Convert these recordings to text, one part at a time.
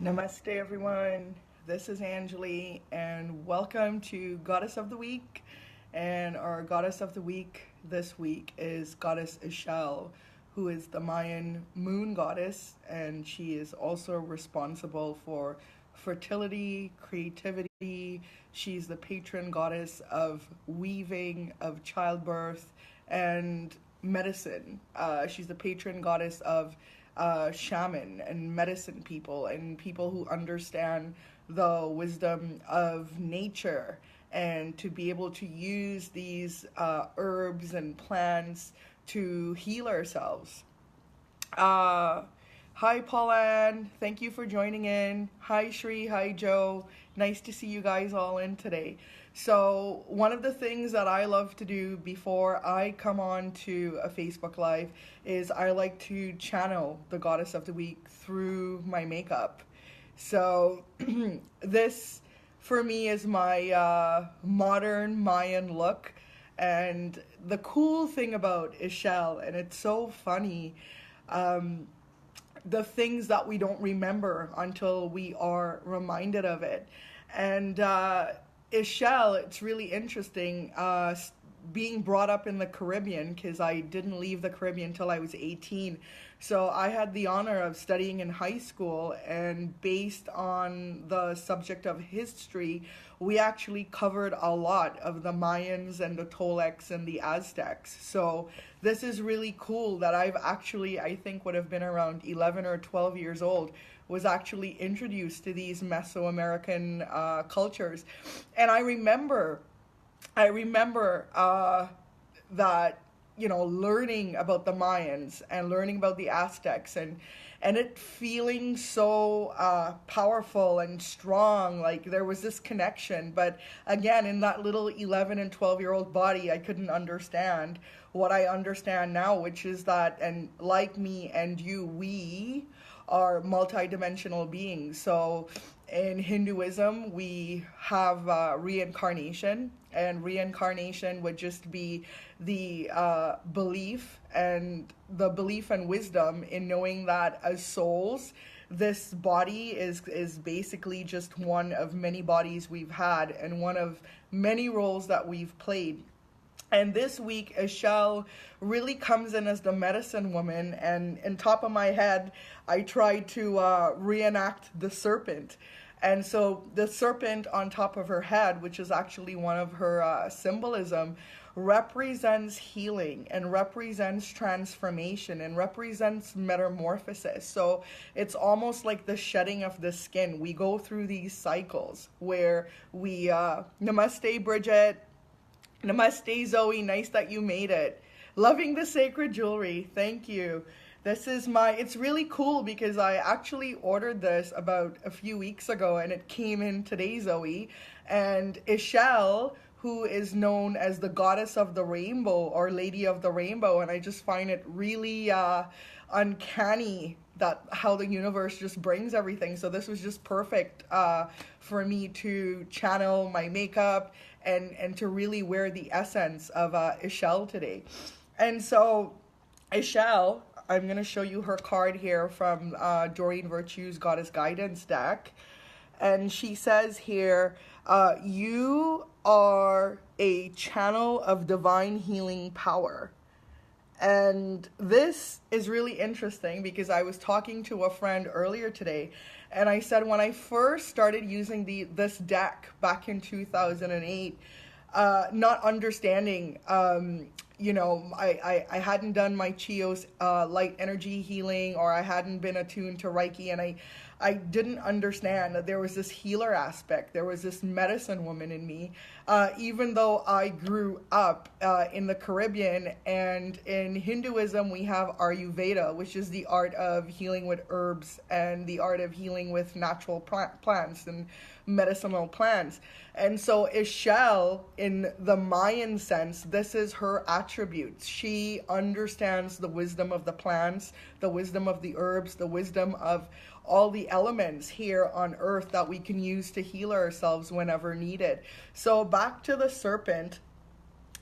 Namaste, everyone. This is Angeli, and welcome to Goddess of the Week. And our Goddess of the Week this week is Goddess Ixchel, who is the Mayan moon goddess, and she is also responsible for fertility, creativity. She's the patron goddess of weaving, of childbirth, and medicine. She's the patron goddess of shaman and medicine people and people who understand the wisdom of nature and to be able to use these herbs and plants to heal ourselves. Hi, Pauline. Thank you for joining in. Hi, Shri. Hi, Joe. Nice to see you guys all in today. So, one of the things that I love to do before I come on to a Facebook Live is I like to channel the Goddess of the Week through my makeup. So, this for me is my modern Mayan look. And the cool thing about Ixchel, and it's so funny, the things that we don't remember until we are reminded of it. And Ixchel, it's really interesting being brought up in the Caribbean, because I didn't leave the Caribbean until I was 18. So I had the honor of studying in high school, and based on the subject of history, we actually covered a lot of the Mayans and the Toltecs and the Aztecs. So this is really cool that I've actually, I think would have been around 11 or 12 years old, was actually introduced to these Mesoamerican cultures. And I remember that, learning about the Mayans and learning about the Aztecs and it feeling so powerful and strong, like there was this connection. But again, in that little 11 and 12-year-old body, I couldn't understand what I understand now, which is that, and like me and you, we are multidimensional beings. So in Hinduism, we have reincarnation, and reincarnation would just be the belief and wisdom in knowing that as souls, this body is basically just one of many bodies we've had and one of many roles that we've played. And this week, Ixchel really comes in as the medicine woman, and in top of my head, I tried to reenact the serpent. And so the serpent on top of her head, which is actually one of her symbolism, represents healing and represents transformation and represents metamorphosis. So it's almost like the shedding of the skin. We go through these cycles where we, Namaste, Bridget. Namaste, Zoe. Nice that you made it. Loving the sacred jewelry. Thank you. This is it's really cool because I actually ordered this about a few weeks ago and it came in today, Zoe. And Ixchel, who is known as the goddess of the rainbow or lady of the rainbow, and I just find it really uncanny that how the universe just brings everything. So this was just perfect for me to channel my makeup and to really wear the essence of Ixchel today. And so Ixchel, I'm going to show you her card here from Doreen Virtue's Goddess Guidance deck. And she says here, you are a channel of divine healing power. And this is really interesting because I was talking to a friend earlier today, and I said when I first started using this deck back in 2008, not understanding, I hadn't done my Chios light energy healing, or I hadn't been attuned to Reiki, and I didn't understand that there was this healer aspect. There was this medicine woman in me, even though I grew up in the Caribbean, and in Hinduism we have Ayurveda, which is the art of healing with herbs and the art of healing with natural plants and medicinal plants. And so Ixchel, in the Mayan sense, this is her attributes. She understands the wisdom of the plants, the wisdom of the herbs, the wisdom of all the elements here on earth that we can use to heal ourselves whenever needed. So back to the serpent.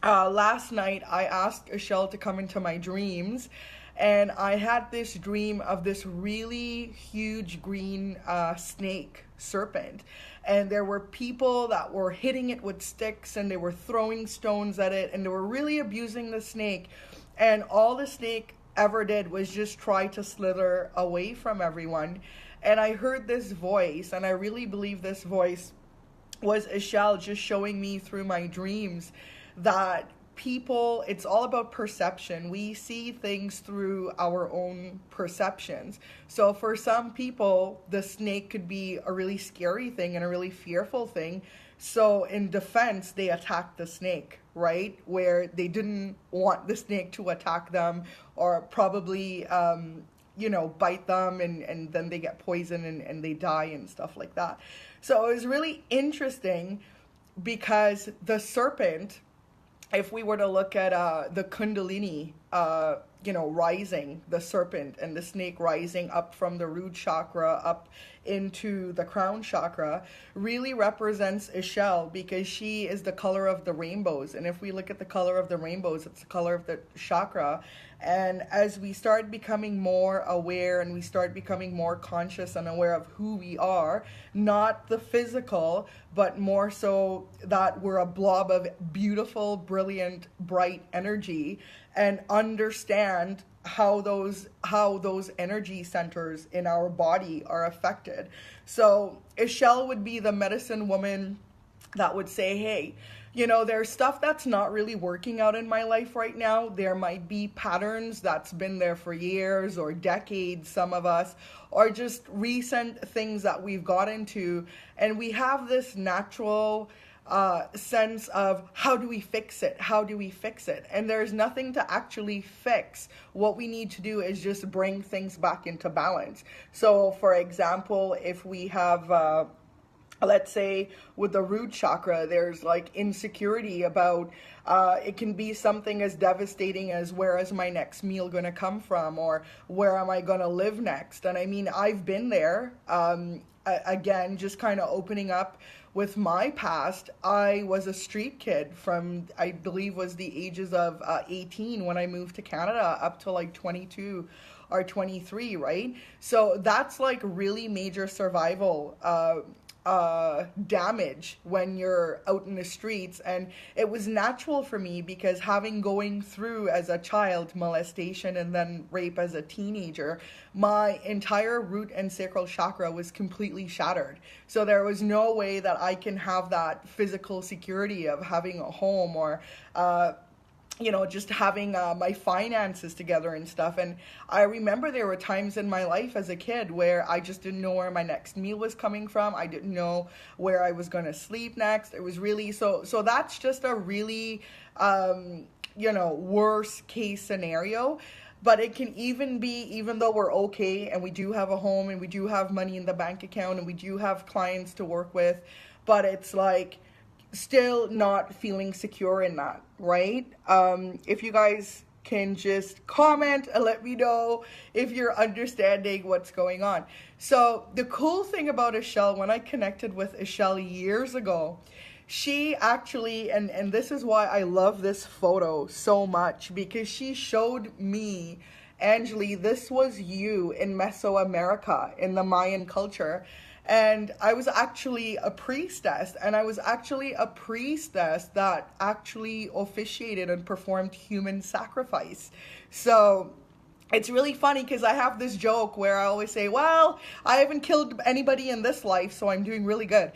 Last night I asked Ixchel to come into my dreams, and I had this dream of this really huge green snake serpent, and there were people that were hitting it with sticks, and they were throwing stones at it, and they were really abusing the snake, and all the snake ever did was just try to slither away from everyone. And I heard this voice, and I really believe this voice was Ixchel just showing me through my dreams that people, it's all about perception. We see things through our own perceptions. So for some people, the snake could be a really scary thing and a really fearful thing. So in defense, they attack the snake, right? Where they didn't want the snake to attack them, or probably, bite them, and then they get poisoned and they die and stuff like that. So it was really interesting because the serpent, if we were to look at the kundalini, rising, the serpent and the snake rising up from the root chakra up into the crown chakra, really represents Ixchel, because she is the color of the rainbows. And if we look at the color of the rainbows, it's the color of the chakra. And as we start becoming more aware and we start becoming more conscious and aware of who we are, not the physical, but more so that we're a blob of beautiful, brilliant, bright energy, and understand how those energy centers in our body are affected. So Ixchel would be the medicine woman that would say, hey, there's stuff that's not really working out in my life right now. There might be patterns that's been there for years or decades, some of us, or just recent things that we've got into. And we have this natural sense of, how do we fix it? How do we fix it? And there's nothing to actually fix. What we need to do is just bring things back into balance. So for example, if we have, let's say with the root chakra, there's like insecurity about, it can be something as devastating as, where is my next meal going to come from? Or where am I going to live next? And I mean, I've been there, again, just kind of opening up with my past. I was a street kid from, I believe, was the ages of 18 when I moved to Canada up to like 22 or 23, right? So that's like really major survival damage when you're out in the streets. And it was natural for me, because going through as a child molestation and then rape as a teenager, my entire root and sacral chakra was completely shattered. So there was no way that I can have that physical security of having a home, or just having my finances together and stuff. And I remember there were times in my life as a kid where I just didn't know where my next meal was coming from. I didn't know where I was going to sleep next. It was really, so that's just a really, worst case scenario. But it can even be, even though we're okay and we do have a home and we do have money in the bank account and we do have clients to work with, but it's like, still not feeling secure in that, right? If you guys can just comment and let me know if you're understanding what's going on. So the cool thing about Ixchel, when I connected with Ixchel years ago, she actually, and this is why I love this photo so much, because she showed me, Angeli, this was you in Mesoamerica, in the Mayan culture. And I was actually a priestess, and I was actually a priestess that actually officiated and performed human sacrifice. So it's really funny, because I have this joke where I always say, well, I haven't killed anybody in this life, so I'm doing really good.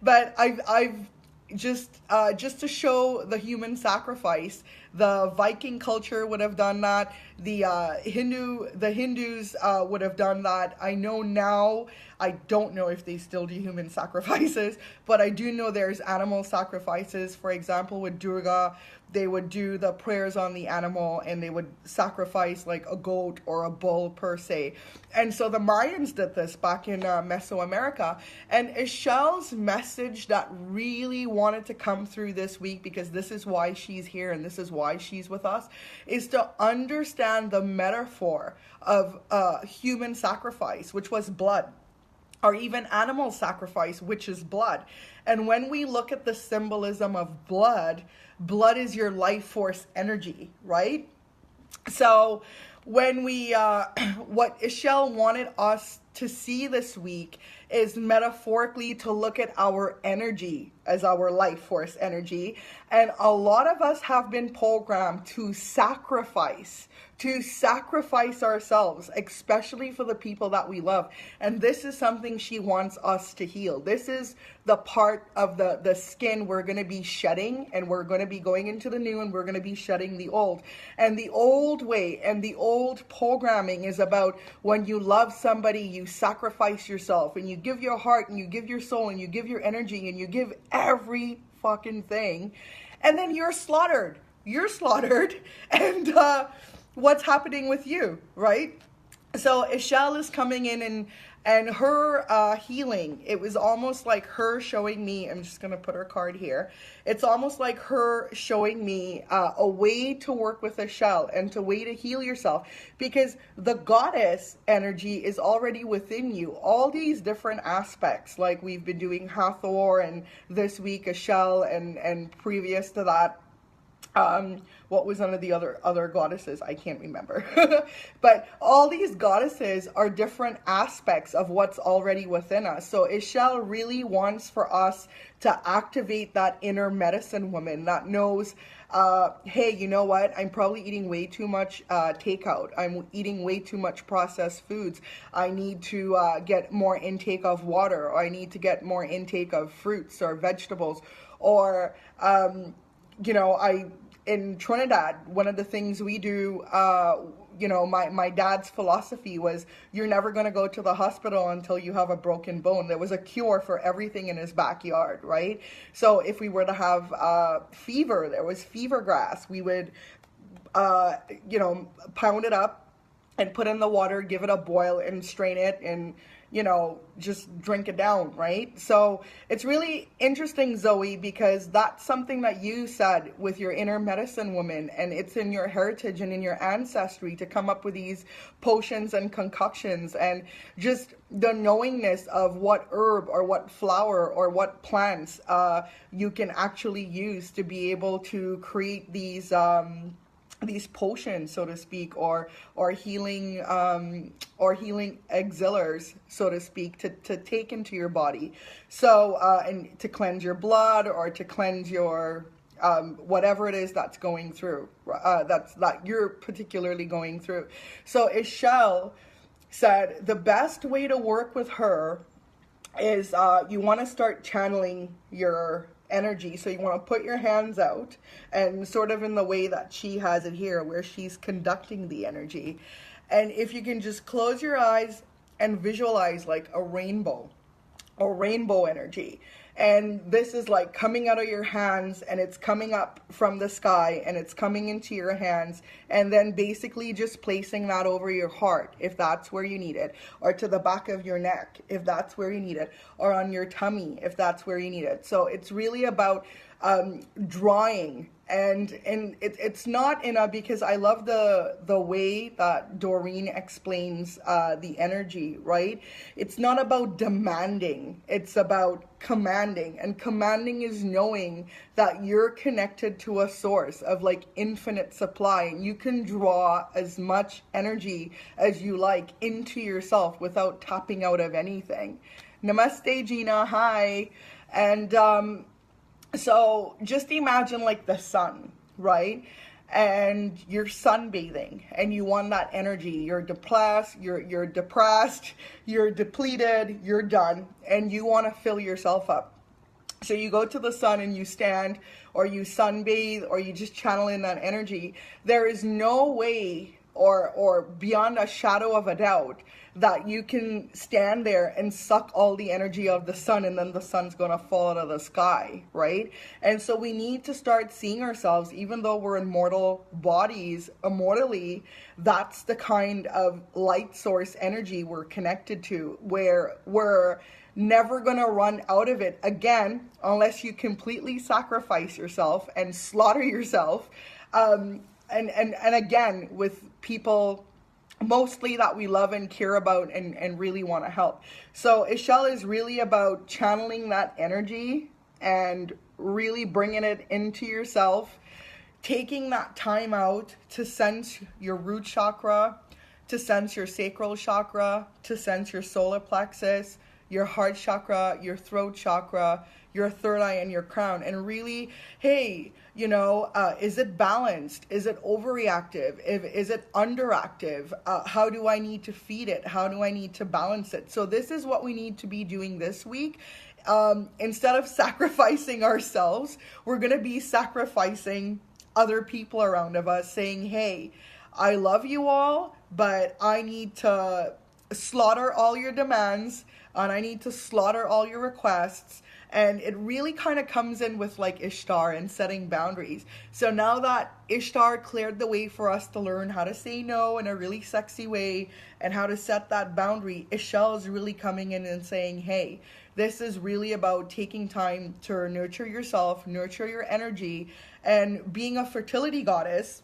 But I've just to show the human sacrifice. The Viking culture would have done that. The Hindus would have done that. I know now, I don't know if they still do human sacrifices, but I do know there's animal sacrifices. For example, with Durga, they would do the prayers on the animal, and they would sacrifice like a goat or a bull per se. And so the Mayans did this back in Mesoamerica. And Ixchel's message that really wanted to come through this week, because this is why she's here and this is why she's with us, is to understand the metaphor of human sacrifice, which was blood, or even animal sacrifice, which is blood. And when we look at the symbolism of blood, blood is your life force energy, right? So when we what Ixchel wanted us to see this week is metaphorically to look at our energy as our life force energy. And a lot of us have been programmed to sacrifice ourselves, especially for the people that we love. And this is something she wants us to heal. This is the part of the skin we're going to be shedding, and we're going to be going into the new, and we're going to be shedding the old. And the old way and the old programming is about when you love somebody, you sacrifice yourself, and you give your heart, and you give your soul, and you give your energy, and you give every fucking thing. And then you're slaughtered. And what's happening with you, right? So Ixchel is coming in, and her healing, it was almost like her showing me, I'm just going to put her card here. It's almost like her showing me a way to work with Ixchel and a way to heal yourself, because the goddess energy is already within you. All these different aspects, like we've been doing Hathor, and this week Ixchel, and previous to that, what was one of the other goddesses? I can't remember. But all these goddesses are different aspects of what's already within us. So Ixchel really wants for us to activate that inner medicine woman that knows, hey, you know what? I'm probably eating way too much takeout. I'm eating way too much processed foods. I need to get more intake of water, or I need to get more intake of fruits or vegetables, or in Trinidad, one of the things we do, my dad's philosophy was, you're never going to go to the hospital until you have a broken bone. There was a cure for everything in his backyard, right? So if we were to have fever, there was fever grass. We would, pound it up and put in the water, give it a boil and strain it, and just drink it down, right? So it's really interesting, Zoe, because that's something that you said with your inner medicine woman, and it's in your heritage and in your ancestry to come up with these potions and concoctions, and just the knowingness of what herb or what flower or what plants you can actually use to be able to create these potions, so to speak, or healing auxiliaries, so to speak, to take into your body. So and to cleanse your blood, or to cleanse your whatever it is that's going through, that you're particularly going through. So Ixchel said the best way to work with her is you want to start channeling your energy. So you want to put your hands out, and sort of in the way that she has it here, where she's conducting the energy. And if you can just close your eyes and visualize like a rainbow energy. And this is like coming out of your hands, and it's coming up from the sky, and it's coming into your hands, and then basically just placing that over your heart, if that's where you need it, or to the back of your neck, if that's where you need it, or on your tummy, if that's where you need it. So it's really about drawing, and it's not in a, because I love the way that Doreen explains the energy, right? It's not about demanding, it's about commanding. And commanding is knowing that you're connected to a source of like infinite supply, and you can draw as much energy as you like into yourself without tapping out of anything. Namaste, Gina. Hi. And so just imagine like the sun, right? And you're sunbathing, and you want that energy. You're depressed, you're depleted, you're done, and you want to fill yourself up. So you go to the sun and you stand, or you sunbathe, or you just channel in that energy. There is no way, or beyond a shadow of a doubt, that you can stand there and suck all the energy of the sun, and then the sun's going to fall out of the sky, right? And so we need to start seeing ourselves, even though we're in mortal bodies, immortally, that's the kind of light source energy we're connected to, where we're never going to run out of it again, unless you completely sacrifice yourself and slaughter yourself. And again, with people mostly that we love and care about and really want to help. So Ixchel is really about channeling that energy and really bringing it into yourself, taking that time out to sense your root chakra, to sense your sacral chakra, to sense your solar plexus, your heart chakra, your throat chakra, your third eye, and your crown. And really, hey, is it balanced? Is it overreactive? Is it underactive? How do I need to feed it? How do I need to balance it? So this is what we need to be doing this week. Instead of sacrificing ourselves, we're going to be sacrificing other people around of us, saying, hey, I love you all, but I need to slaughter all your demands, and I need to slaughter all your requests. And it really kind of comes in with like Ishtar and setting boundaries. So now that Ishtar cleared the way for us to learn how to say no in a really sexy way and how to set that boundary, Ixchel is really coming in and saying, hey, this is really about taking time to nurture yourself, nurture your energy, and being a fertility goddess.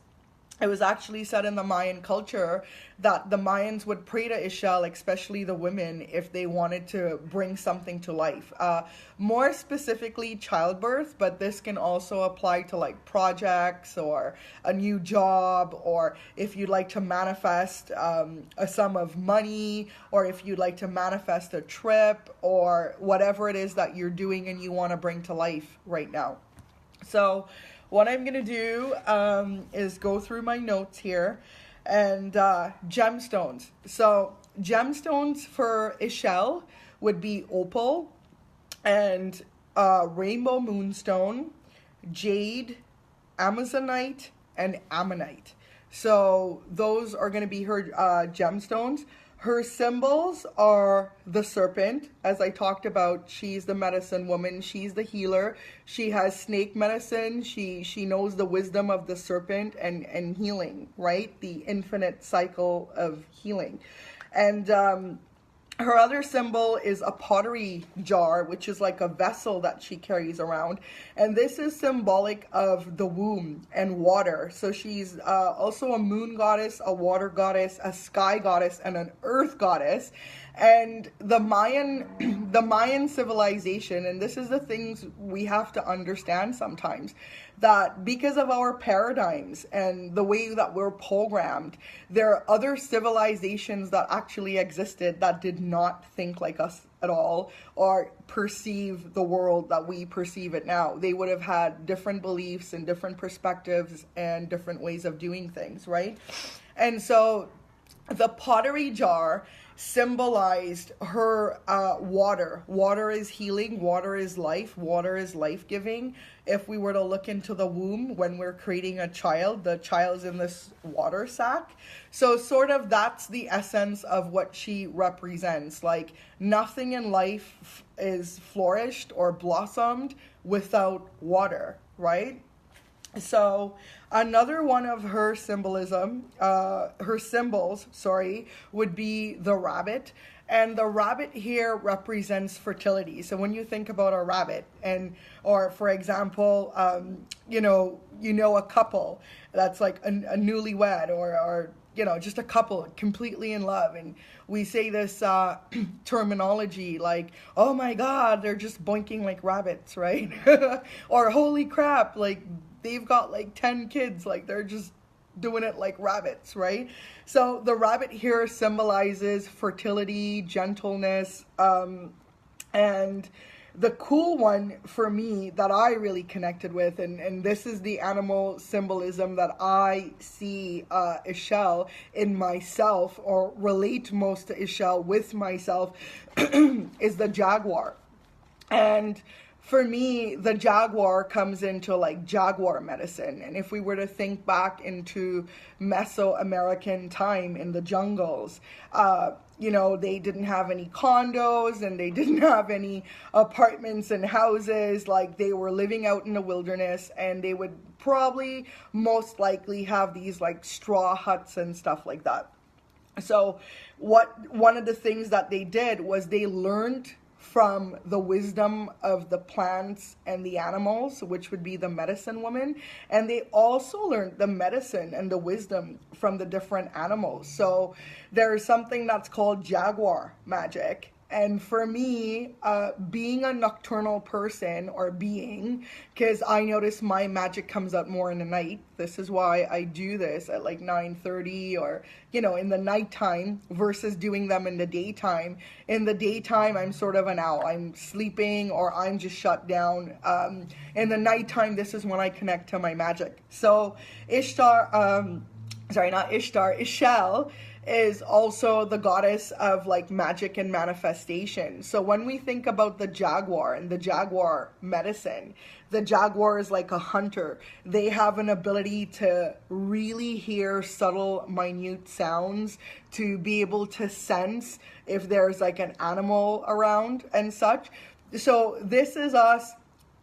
It was actually said in the Mayan culture that the Mayans would pray to Ixchel, especially the women, if they wanted to bring something to life. More specifically, childbirth, but this can also apply to like projects or a new job, or if you'd like to manifest a sum of money, or if you'd like to manifest a trip, or whatever it is that you're doing and you want to bring to life right now. So what I'm going to do is go through my notes here, and gemstones. So gemstones for Ixchel would be opal and rainbow moonstone, jade, amazonite, and ammonite. So those are going to be her gemstones. Her symbols are the serpent. As I talked about, she's the medicine woman. She's the healer. She has snake medicine. She knows the wisdom of the serpent and healing, right? The infinite cycle of healing. And her other symbol is a pottery jar, which is like a vessel that she carries around. And this is symbolic of the womb and water. So she's also a moon goddess, a water goddess, a sky goddess, and an earth goddess. And the Mayan civilization, and this is the things we have to understand sometimes, that because of our paradigms and the way that we're programmed, there are other civilizations that actually existed that did not think like us at all or perceive the world that we perceive it now. They would have had different beliefs and different perspectives and different ways of doing things, right? And so the pottery jar symbolized her water. Water is healing. Water is life. Water is life-giving. If we were to look into the womb when we're creating a child, the child's in this water sac. So sort of that's the essence of what she represents. Like nothing in life is flourished or blossomed without water, right? So another one of her symbols, would be the rabbit. And the rabbit here represents fertility. So when you think about a rabbit, or for example, a couple that's like a newlywed or just a couple completely in love. And we say this terminology like, oh my God, they're just boinking like rabbits, right? Or holy crap, like they've got like 10 kids, like they're just doing it like rabbits, right? So the rabbit here symbolizes fertility, gentleness, and the cool one for me that I really connected with, and this is the animal symbolism that I see Ixchel in myself, or relate most to Ixchel with myself, is the jaguar. And for me, the jaguar comes into like Jaguar medicine. And if we were to think back into Mesoamerican time in the jungles, they didn't have any condos and they didn't have any apartments and houses. Like they were living out in the wilderness, and they would probably most likely have these like straw huts and stuff like that. So one of the things that they did was they learned from the wisdom of the plants and the animals, which would be the medicine woman. And they also learned the medicine and the wisdom from the different animals. So there's something that's called Jaguar magic. And for me, being a nocturnal person or being, because I notice my magic comes out more in the night. This is why I do this at like 9:30 or, in the nighttime versus doing them in the daytime. In the daytime, I'm sort of an owl. I'm sleeping or I'm just shut down. In the nighttime, this is when I connect to my magic. So Ixchel is also the goddess of like magic and manifestation. So when we think about the Jaguar and the Jaguar medicine, the Jaguar is like a hunter. They have an ability to really hear subtle, minute sounds, to be able to sense if there's like an animal around and such. So this is us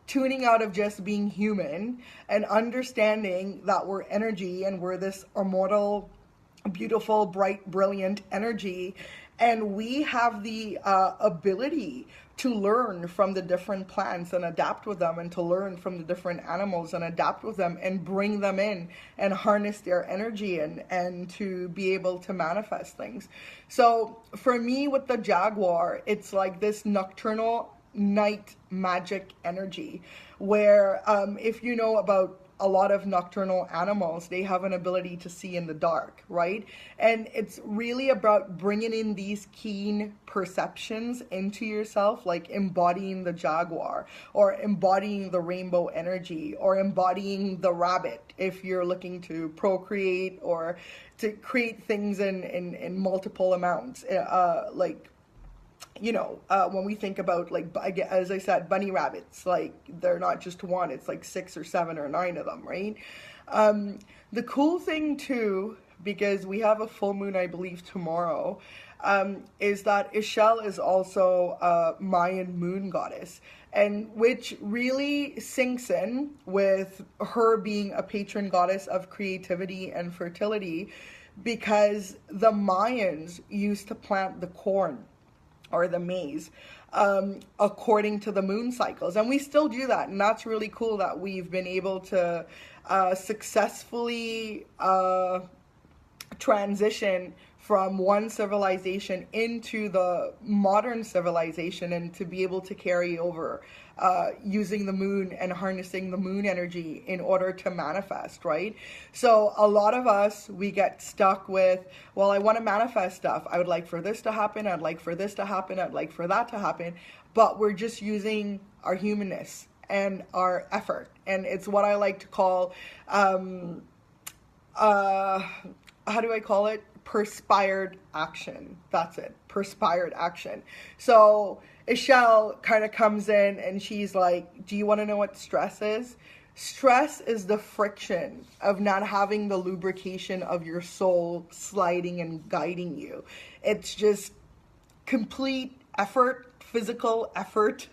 tuning out of just being human and understanding that we're energy and we're this immortal, beautiful, bright, brilliant energy, and we have the ability to learn from the different plants and adapt with them, and to learn from the different animals and adapt with them and bring them in and harness their energy and to be able to manifest things. So for me with the Jaguar, it's like this nocturnal night magic energy where if you know about a lot of nocturnal animals, they have an ability to see in the dark, right? And it's really about bringing in these keen perceptions into yourself, like embodying the Jaguar or embodying the rainbow energy or embodying the rabbit if you're looking to procreate or to create things in multiple amounts, when we think about, like, as I said, bunny rabbits, like, they're not just one, it's like 6 or 7 or 9 of them, right? The cool thing too, because we have a full moon, I believe, tomorrow, is that Ixchel is also a Mayan moon goddess, and which really sinks in with her being a patron goddess of creativity and fertility, because the Mayans used to plant the corn or the maize according to the moon cycles, and we still do that, and that's really cool that we've been able to successfully transition from one civilization into the modern civilization, and to be able to carry over using the moon and harnessing the moon energy in order to manifest, right? So a lot of us, we get stuck with, well, I want to manifest stuff. I would like for this to happen. I'd like for this to happen. I'd like for that to happen. But we're just using our humanness and our effort. And it's what I like to call, how do I call it? Perspired action. That's it. Perspired action. So Ixchel kind of comes in and she's like, do you want to know what stress is? Stress is the friction of not having the lubrication of your soul sliding and guiding you. It's just complete effort, physical effort,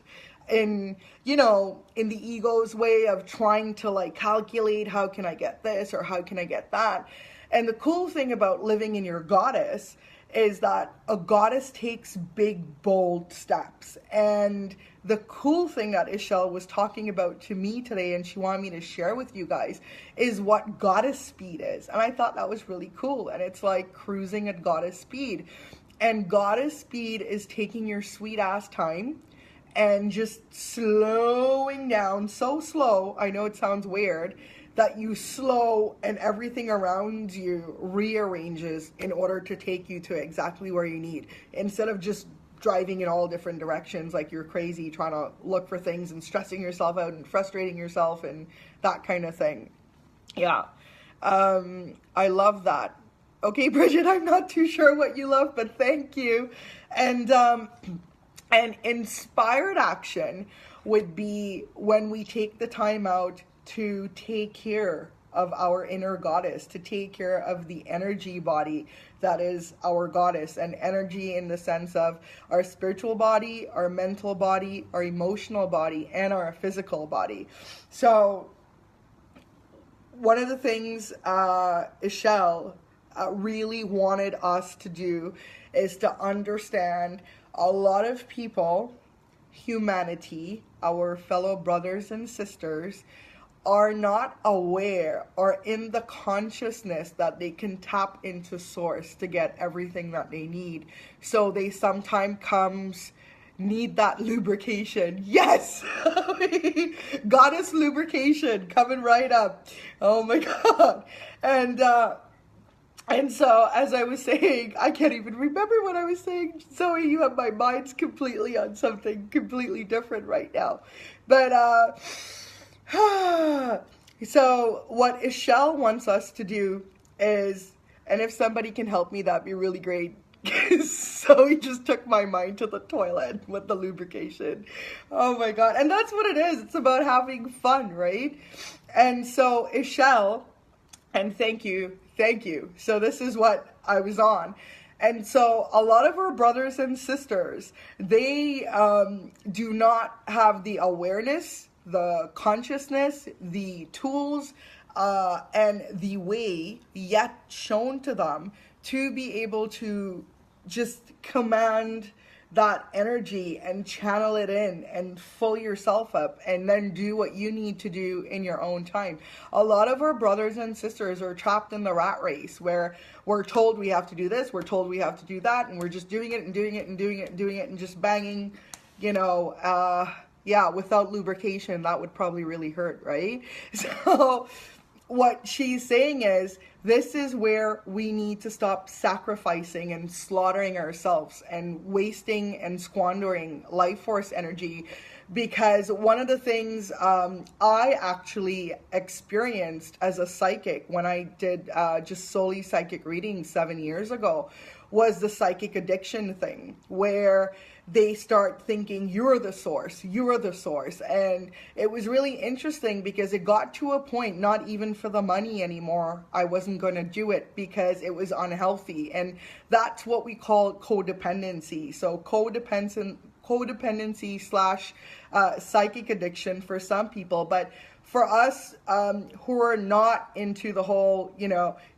in the ego's way of trying to like calculate, how can I get this or how can I get that? And the cool thing about living in your goddess is that a goddess takes big, bold steps. And the cool thing that Ixchel was talking about to me today, and she wanted me to share with you guys, is what goddess speed is. And I thought that was really cool. And it's like cruising at goddess speed. And goddess speed is taking your sweet ass time and just slowing down, so slow, I know it sounds weird, that you slow and everything around you rearranges in order to take you to exactly where you need, instead of just driving in all different directions like you're crazy trying to look for things and stressing yourself out and frustrating yourself and that kind of thing. Yeah. I love that. Okay, Bridget, I'm not too sure what you love, but thank you. And inspired action would be when we take the time out to take care of our inner goddess, to take care of the energy body that is our goddess, and energy in the sense of our spiritual body, our mental body, our emotional body, and our physical body. So one of the things Ixchel really wanted us to do is to understand a lot of people, humanity, our fellow brothers and sisters, are not aware or in the consciousness that they can tap into source to get everything that they need. So they sometimes need that lubrication. Yes! Goddess lubrication coming right up. Oh my God. And so, as I was saying, I can't even remember what I was saying. Zoe, you have my mind's completely on something completely different right now. But, so what Ixchel wants us to do is, and if somebody can help me, that'd be really great. So he just took my mind to the toilet with the lubrication. Oh my God. And that's what it is. It's about having fun, right? And so Ixchel, and thank you. So this is what I was on. And so a lot of our brothers and sisters, they do not have the awareness, the consciousness, the tools, and the way yet shown to them to be able to just command that energy and channel it in and fill yourself up and then do what you need to do in your own time. A lot of our brothers and sisters are trapped in the rat race where we're told we have to do this, we're told we have to do that, and we're just doing it and doing it and doing it and doing it and just banging, without lubrication. That would probably really hurt, right? So what she's saying is, this is where we need to stop sacrificing and slaughtering ourselves and wasting and squandering life force energy. Because one of the things I actually experienced as a psychic when I did just solely psychic readings 7 years ago was the psychic addiction thing, where they start thinking you're the source. And it was really interesting because it got to a point, not even for the money anymore, I wasn't going to do it because it was unhealthy. And that's what we call codependency. So codependency slash psychic addiction for some people. But for us who are not into the whole,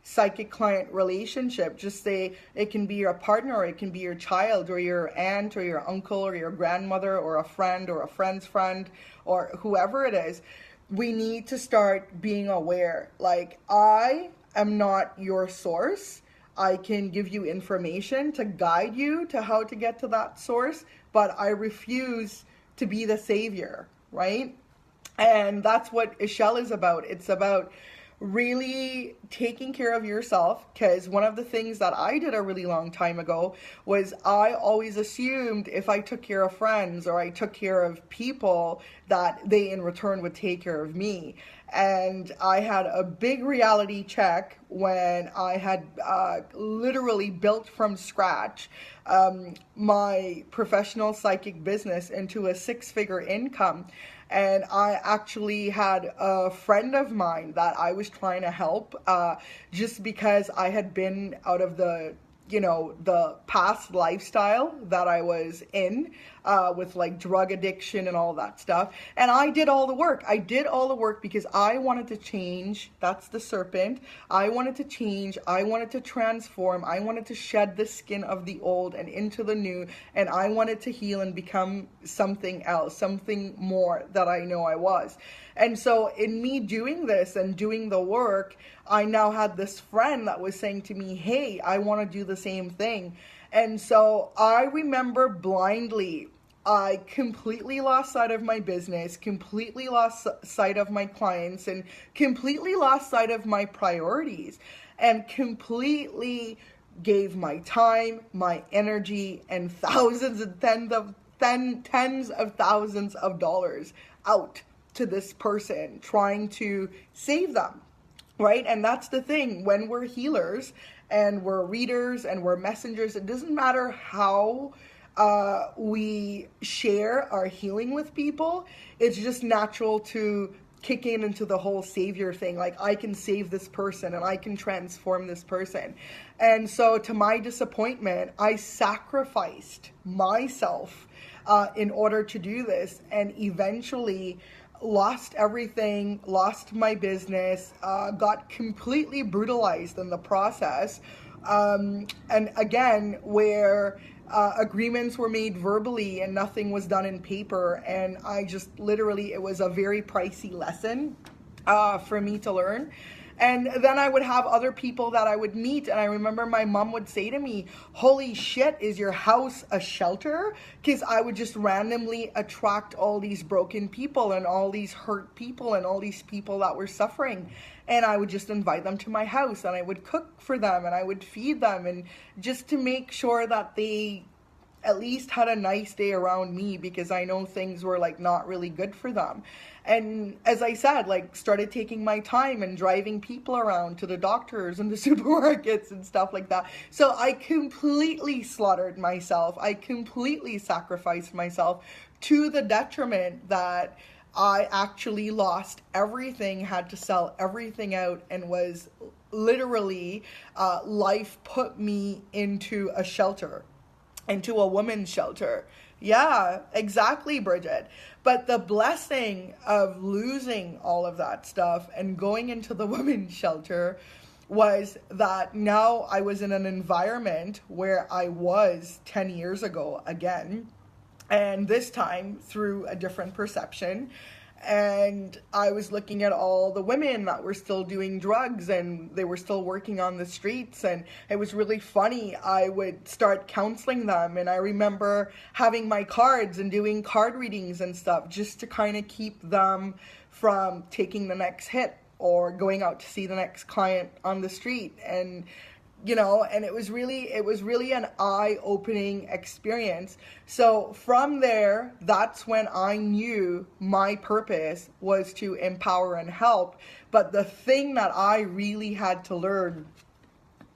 psychic client relationship, just say it can be your partner, or it can be your child or your aunt or your uncle or your grandmother or a friend or a friend's friend or whoever it is, we need to start being aware. Like, I am not your source. I can give you information to guide you to how to get to that source, but I refuse to be the savior, right? And that's what Ixchel is about. It's about really taking care of yourself, because one of the things that I did a really long time ago was I always assumed if I took care of friends or I took care of people that they in return would take care of me. And I had a big reality check when I had literally built from scratch my professional psychic business into a 6-figure income. And I actually had a friend of mine that I was trying to help just because I had been out of the past lifestyle that I was in with like drug addiction and all that stuff. And I did all the work. Because I wanted to change. That's the serpent. I wanted to change. I wanted to transform. I wanted to shed the skin of the old and into the new. And I wanted to heal and become something else, something more that I know I was. And so in me doing this and doing the work, I now had this friend that was saying to me, hey, I want to do the same thing. And so I remember blindly, I completely lost sight of my business, completely lost sight of my clients, and completely lost sight of my priorities, and completely gave my time, my energy, and thousands and tens of thousands of dollars out to this person, trying to save them, right? And that's the thing, when we're healers and we're readers and we're messengers, it doesn't matter how we share our healing with people. It's just natural to kick into the whole savior thing. Like, I can save this person and I can transform this person. And so to my disappointment, I sacrificed myself in order to do this, and eventually lost everything, lost my business, got completely brutalized in the process. And again, where agreements were made verbally and nothing was done in paper. And I just literally, it was a very pricey lesson. for me to learn. And then I would have other people that I would meet. And I remember my mom would say to me, holy shit, is your house a shelter? Because I would just randomly attract all these broken people and all these hurt people and all these people that were suffering. And I would just invite them to my house and I would cook for them and I would feed them, and just to make sure that they at least had a nice day around me, because I know things were like not really good for them. And as I said, like, started taking my time and driving people around to the doctors and the supermarkets and stuff like that. So I completely slaughtered myself. I completely sacrificed myself to the detriment that I actually lost everything, had to sell everything out, and was literally, life put me into a shelter, into a woman's shelter. Yeah, exactly, Bridget. But the blessing of losing all of that stuff and going into the women's shelter was that now I was in an environment where I was 10 years ago again, and this time through a different perception. And I was looking at all the women that were still doing drugs and they were still working on the streets, and it was really funny. I would start counseling them, and I remember having my cards and doing card readings and stuff just to kind of keep them from taking the next hit or going out to see the next client on the street. And and it was really an eye-opening experience. So from there, that's when I knew my purpose was to empower and help. But the thing that I really had to learn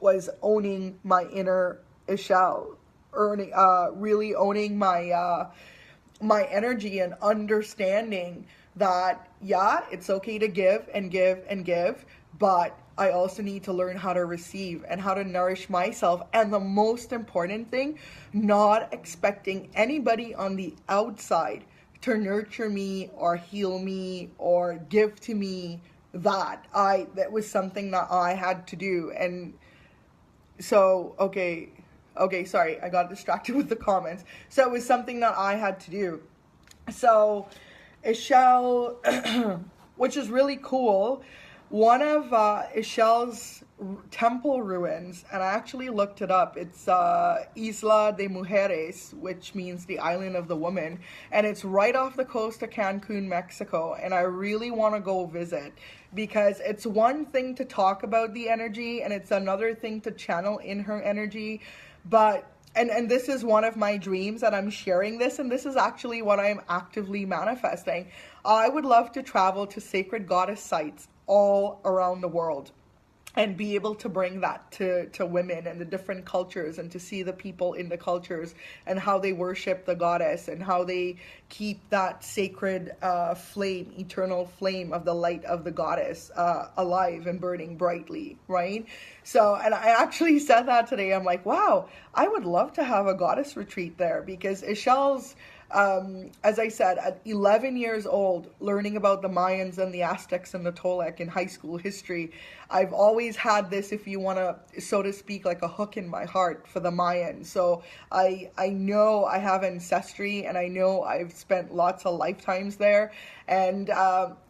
was owning my inner Ixchel, really owning my my energy, and understanding that, yeah, it's okay to give and give and give, but I also need to learn how to receive and how to nourish myself. And the most important thing, not expecting anybody on the outside to nurture me or heal me or give to me. That was something that I had to do. And so, okay, sorry, I got distracted with the comments. So it was something that I had to do. So Ixchel, which is really cool, one of Ixchel's temple ruins, and I actually looked it up, it's Isla de Mujeres, which means the island of the woman, and it's right off the coast of Cancun, Mexico, and I really want to go visit, because it's one thing to talk about the energy, and it's another thing to channel in her energy. But and this is one of my dreams, that I'm sharing this, and this is actually what I'm actively manifesting. I would love to travel to sacred goddess sites all around the world and be able to bring that to women and the different cultures, and to see the people in the cultures and how they worship the goddess and how they keep that sacred flame, eternal flame of the light of the goddess alive and burning brightly, right? So, and I actually said that today. I'm like, wow, I would love to have a goddess retreat there, because Ixchel's, as I said, at 11 years old, learning about the Mayans and the Aztecs and the Toltec in high school history, I've always had this, if you want to, so to speak, like a hook in my heart for the Mayans. So I know I have ancestry, and I know I've spent lots of lifetimes there. And,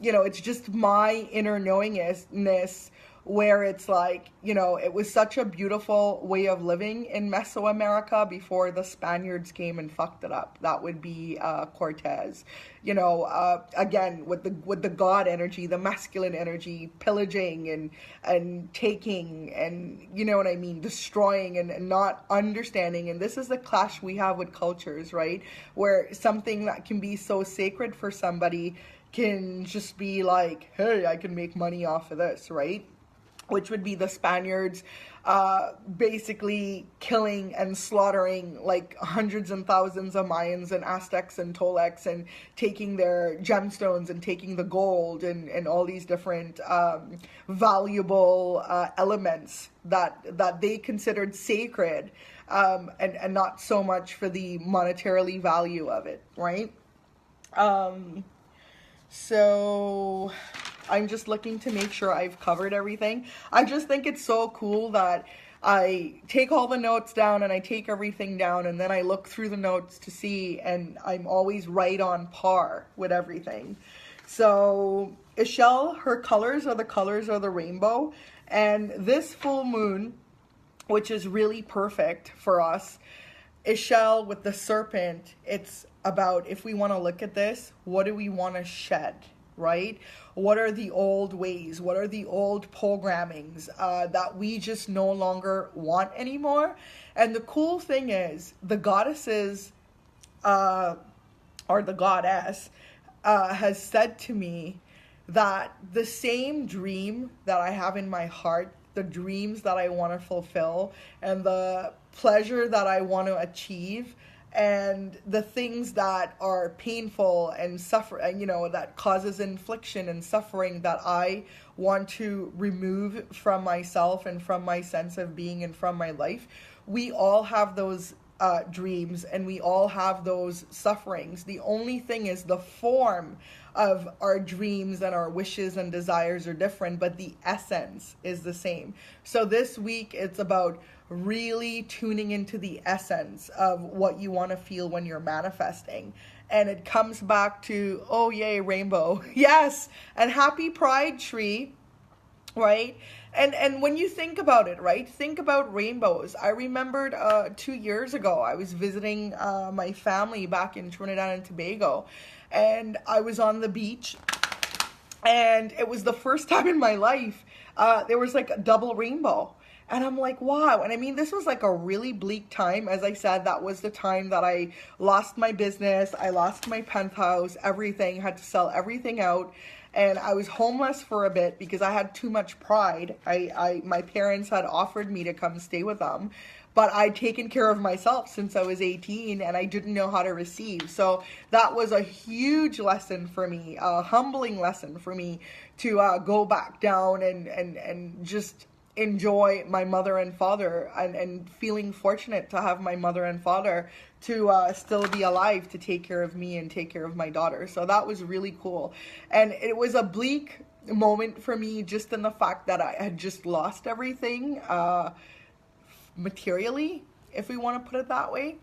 it's just my inner knowingness, where it's like, it was such a beautiful way of living in Mesoamerica before the Spaniards came and fucked it up. That would be Cortez. Again, with the god energy, the masculine energy, pillaging and taking, and you know what I mean, destroying and not understanding. And this is the clash we have with cultures, right? Where something that can be so sacred for somebody can just be like, hey, I can make money off of this, right? Which would be the Spaniards basically killing and slaughtering like hundreds and thousands of Mayans and Aztecs and Toltecs, and taking their gemstones and taking the gold and all these different valuable elements that they considered sacred, and not so much for the monetarily value of it, right? So I'm just looking to make sure I've covered everything. I just think it's so cool that I take all the notes down and I take everything down, and then I look through the notes to see, and I'm always right on par with everything. So Ixchel, her colors are the colors of the rainbow. And this full moon, which is really perfect for us, Ixchel with the serpent, it's about, if we want to look at this, what do we want to shed, right? What are the old ways? What are the old programmings that we just no longer want anymore? And the cool thing is, the goddesses, or the goddess, has said to me that the same dream that I have in my heart, the dreams that I want to fulfill, and the pleasure that I want to achieve, and the things that are painful and suffering, that causes infliction and suffering, that I want to remove from myself and from my sense of being and from my life. We all have those dreams, and we all have those sufferings. The only thing is, the form of our dreams and our wishes and desires are different, but the essence is the same. So this week, it's about really tuning into the essence of what you want to feel when you're manifesting. And it comes back to, oh yay, rainbow. Yes, and happy Pride Tree, right? And when you think about it, right, think about rainbows. I remembered 2 years ago, I was visiting my family back in Trinidad and Tobago, and I was on the beach, and it was the first time in my life there was like a double rainbow. And I'm like, wow. And I mean, this was like a really bleak time. As I said, that was the time that I lost my business. I lost my penthouse, everything, had to sell everything out. And I was homeless for a bit because I had too much pride. My parents had offered me to come stay with them, but I'd taken care of myself since I was 18, and I didn't know how to receive. So that was a huge lesson for me, a humbling lesson for me to go back down and just enjoy my mother and father, and feeling fortunate to have my mother and father to still be alive to take care of me and take care of my daughter. So that was really cool. And it was a bleak moment for me, just in the fact that I had just lost everything materially, if we want to put it that way.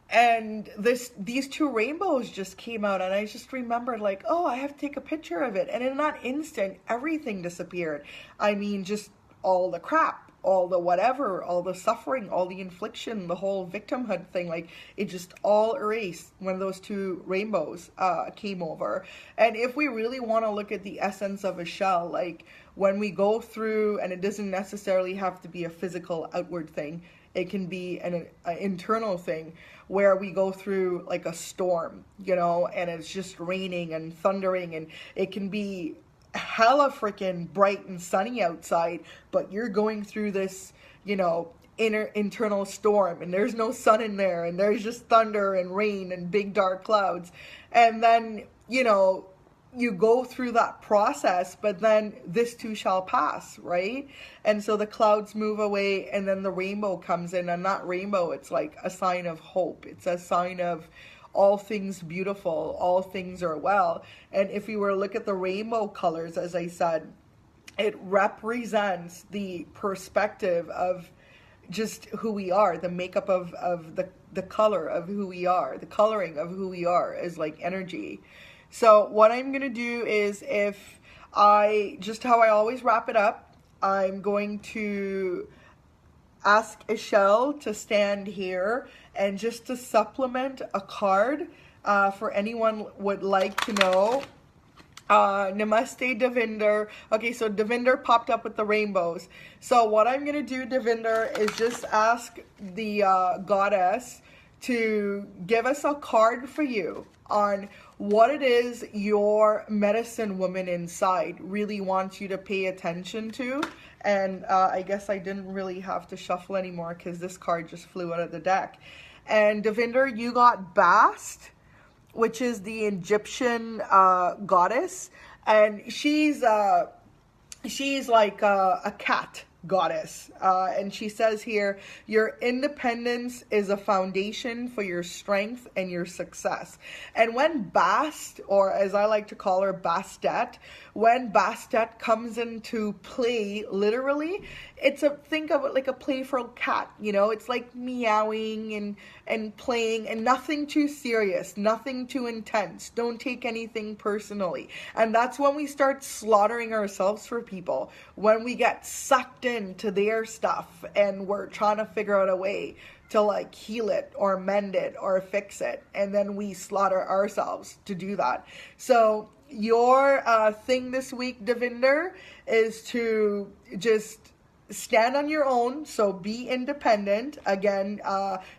And these two rainbows just came out, and I just remembered, like, oh, I have to take a picture of it. And in that instant, everything disappeared. I mean, just all the crap, all the whatever, all the suffering, all the infliction, the whole victimhood thing, like, it just all erased when those two rainbows came over. And if we really want to look at the essence of Ixchel, like, when we go through, and it doesn't necessarily have to be a physical outward thing, it can be an internal thing, where we go through like a storm, and it's just raining and thundering, and it can be hella freaking bright and sunny outside, but you're going through this, internal storm, and there's no sun in there, and there's just thunder and rain and big dark clouds. And then, you go through that process, but then this too shall pass, right? And so the clouds move away, and then the rainbow comes in, and that rainbow, it's like a sign of hope. It's a sign of all things beautiful, all things are well. And if you were to look at the rainbow colors, as I said, it represents the perspective of just who we are, the makeup of the color of who we are, the coloring of who we are is like energy. So what I'm going to do is, how I always wrap it up, I'm going to ask Ixchel to stand here, and just to supplement a card for anyone would like to know. Namaste, Devinder. Okay, so Devinder popped up with the rainbows. So what I'm going to do, Devinder, is just ask the goddess to give us a card for you on what it is your medicine woman inside really wants you to pay attention to. And I guess I didn't really have to shuffle anymore because this card just flew out of the deck. And Devinder, you got Bast, which is the Egyptian goddess, and she's like a cat goddess. And she says here, your independence is a foundation for your strength and your success. And when Bast, or as I like to call her, Bastet, when Bastet comes into play, literally, think of it like a playful cat, you know, it's like meowing and playing, and nothing too serious, nothing too intense. Don't take anything personally. And that's when we start slaughtering ourselves for people, when we get sucked into their stuff and we're trying to figure out a way to like heal it or mend it or fix it, and then we slaughter ourselves to do that. So your thing this week, Devinder, is to just stand on your own. So be independent. Again,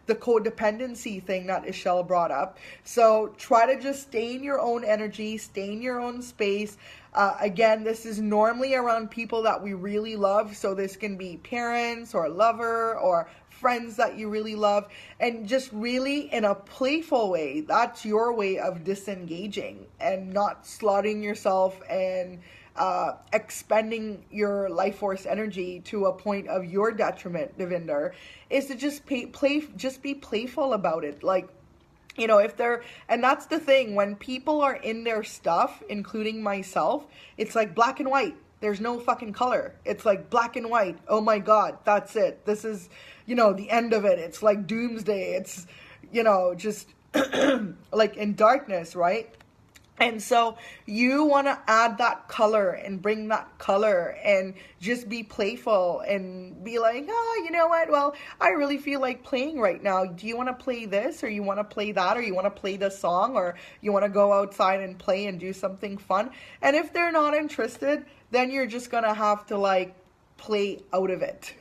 the codependency thing that Ixchel brought up. So try to just stay in your own energy, stay in your own space. Again, this is normally around people that we really love. So this can be parents or lover or friends that you really love, and just really in a playful way. That's your way of disengaging and not slaughtering yourself and expending your life force energy to a point of your detriment, Devinder, is to just just be playful about it. Like, you know, and that's the thing, when people are in their stuff, including myself, it's like black and white. There's no fucking color. It's like black and white. Oh my God, that's it. This is, you know, the end of it. It's like doomsday. It's, you know, just like in darkness, right? And so you want to add that color and bring that color and just be playful and be like, oh, you know what? Well, I really feel like playing right now. Do you want to play this, or you want to play that, or you want to play this song, or you want to go outside and play and do something fun? And if they're not interested, then you're just going to have to like play out of it.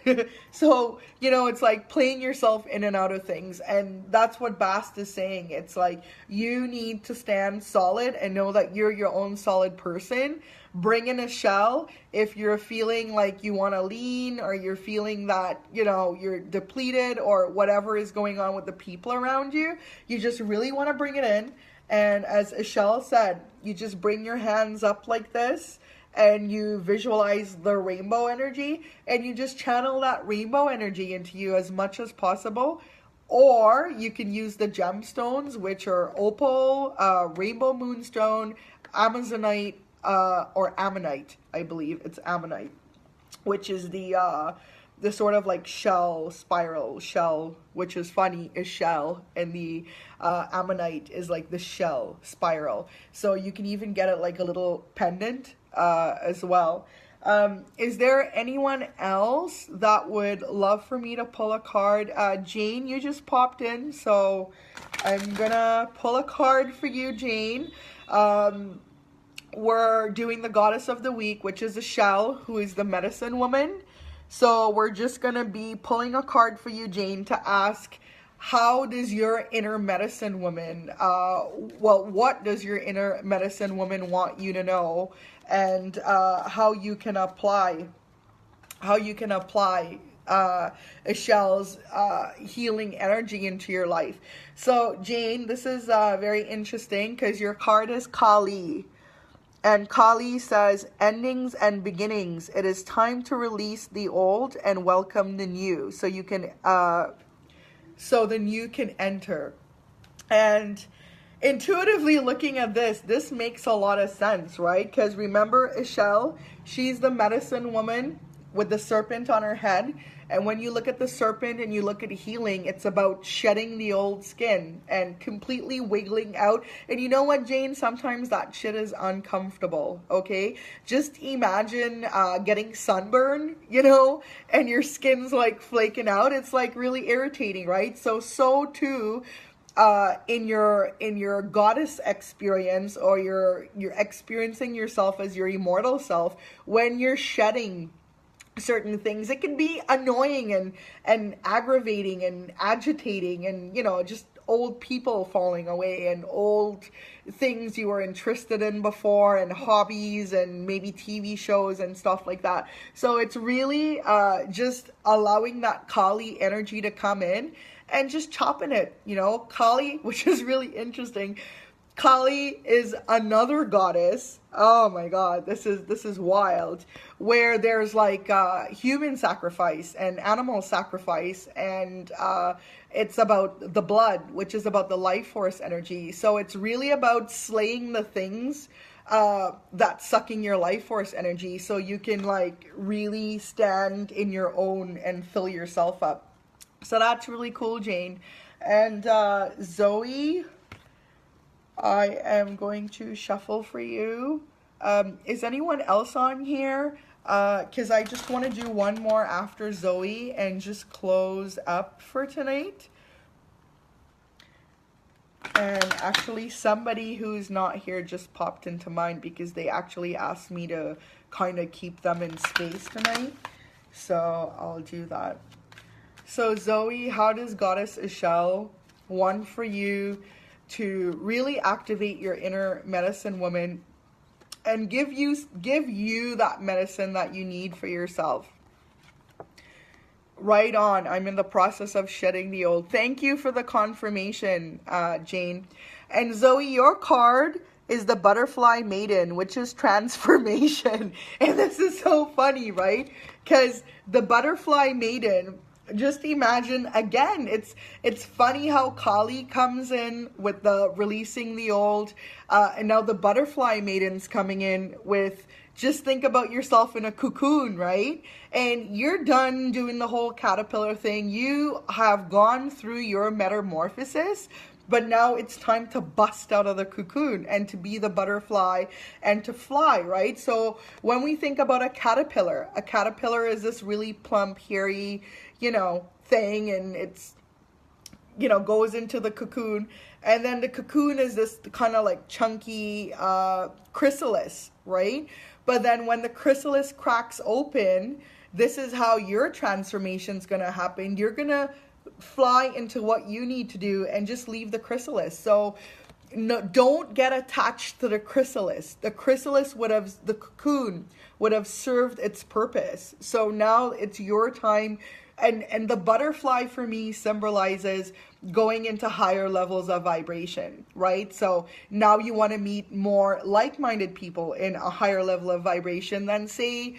So, you know, it's like playing yourself in and out of things. And that's what Bast is saying. It's like, you need to stand solid and know that you're your own solid person. Bring in Ixchel if you're feeling like you want to lean, or you're feeling that, you know, you're depleted, or whatever is going on with the people around you. You just really want to bring it in. And as Ixchel said, you just bring your hands up like this, and you visualize the rainbow energy, and you just channel that rainbow energy into you as much as possible. Or you can use the gemstones, which are opal, rainbow moonstone, amazonite, or ammonite. I believe it's ammonite, which is the sort of like spiral shell, which is funny, is shell, and the ammonite is like the shell spiral. So you can even get it like a little pendant as well. Is there anyone else that would love for me to pull a card? Jane, you just popped in, so I'm gonna pull a card for you, Jane. We're doing the goddess of the week, which is Ixchel, who is the medicine woman. So we're just gonna be pulling a card for you, Jane, to ask, how does your inner medicine woman, what does your inner medicine woman want you to know, and how you can apply Ixchel's healing energy into your life. So Jane, this is very interesting because your card is Kali. And Kali says, endings and beginnings. It is time to release the old and welcome the new. So you can, so the new can enter. And intuitively looking at this makes a lot of sense, right? Because remember Ixchel, she's the medicine woman with the serpent on her head. And when you look at the serpent and you look at healing, it's about shedding the old skin and completely wiggling out. And you know what, Jane? Sometimes that shit is uncomfortable, okay? Just imagine getting sunburn, you know, and your skin's like flaking out. It's like really irritating, right? So too, in your goddess experience, or you're experiencing yourself as your immortal self, when you're shedding certain things, it can be annoying and aggravating and agitating, and, you know, just old people falling away and old things you were interested in before, and hobbies and maybe TV shows and stuff like that. So it's really just allowing that Kali energy to come in and just chopping it, you know. Kali, which is really interesting, Kali is another goddess. Oh my God, this is wild. Where there's like human sacrifice and animal sacrifice, and it's about the blood, which is about the life force energy. So it's really about slaying the things that's sucking your life force energy, so you can like really stand in your own and fill yourself up. So that's really cool, Jane. And Zoe, I am going to shuffle for you. Is anyone else on here? Because I just want to do one more after Zoe and just close up for tonight. And actually somebody who's not here just popped into mind because they actually asked me to kind of keep them in space tonight. So I'll do that. So Zoe, how does Goddess Ixchel want for you to really activate your inner medicine woman and give you that medicine that you need for yourself? Right on. I'm in the process of shedding the old. Thank you for the confirmation, Jane. And Zoe, your card is the Butterfly Maiden, which is transformation. And this is so funny, right? Because the Butterfly Maiden, just imagine, again, it's funny how Kali comes in with the releasing the old, and now the Butterfly Maiden's coming in with, just think about yourself in a cocoon, right? And you're done doing the whole caterpillar thing. You have gone through your metamorphosis, but now it's time to bust out of the cocoon and to be the butterfly and to fly, right? So when we think about a caterpillar is this really plump, hairy, thing, and it's, goes into the cocoon. And then the cocoon is this kind of like chunky chrysalis, right? But then when the chrysalis cracks open, this is how your transformation's going to happen. You're going to fly into what you need to do and just leave the chrysalis. So no, don't get attached to the chrysalis. The cocoon would have served its purpose. So now it's your time. And the butterfly for me symbolizes going into higher levels of vibration, right? So now you want to meet more like-minded people in a higher level of vibration than, say,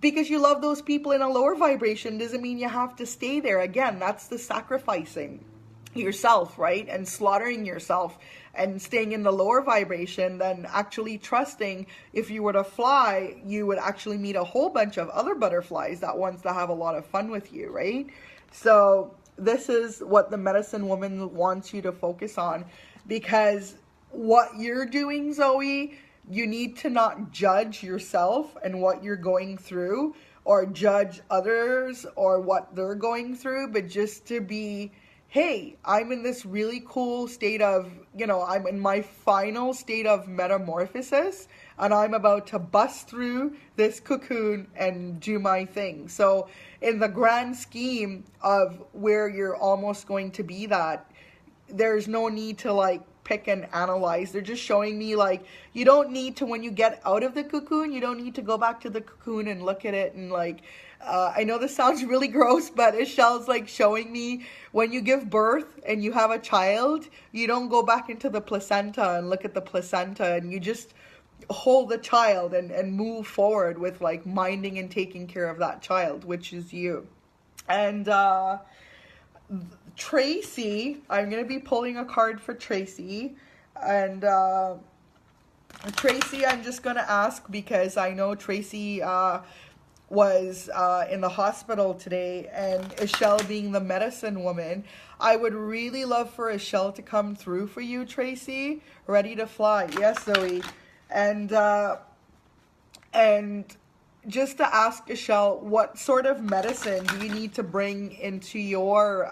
because you love those people in a lower vibration doesn't mean you have to stay there. Again, that's the sacrificing yourself, right? And slaughtering yourself and staying in the lower vibration, than actually trusting if you were to fly, you would actually meet a whole bunch of other butterflies that wants to have a lot of fun with you, right? So this is what the medicine woman wants you to focus on, because what you're doing, Zoe, you need to not judge yourself and what you're going through, or judge others or what they're going through, but just to be, hey, I'm in this really cool state of, I'm in my final state of metamorphosis, and I'm about to bust through this cocoon and do my thing. So in the grand scheme of where you're almost going to be, that there's no need to like pick and analyze. They're just showing me like, you don't need to, when you get out of the cocoon, you don't need to go back to the cocoon and look at it and like, I know this sounds really gross, but Ixchel's like showing me when you give birth and you have a child, you don't go back into the placenta and look at the placenta, and you just hold the child and move forward with like minding and taking care of that child, which is you. And Tracy, I'm going to be pulling a card for Tracy. And Tracy, I'm just going to ask because I know Tracy was in the hospital today, and Ixchel being the medicine woman, I would really love for Ixchel to come through for you, Tracy. Ready to fly. Yes, Zoe. And just to ask Ixchel, what sort of medicine do you need to bring into your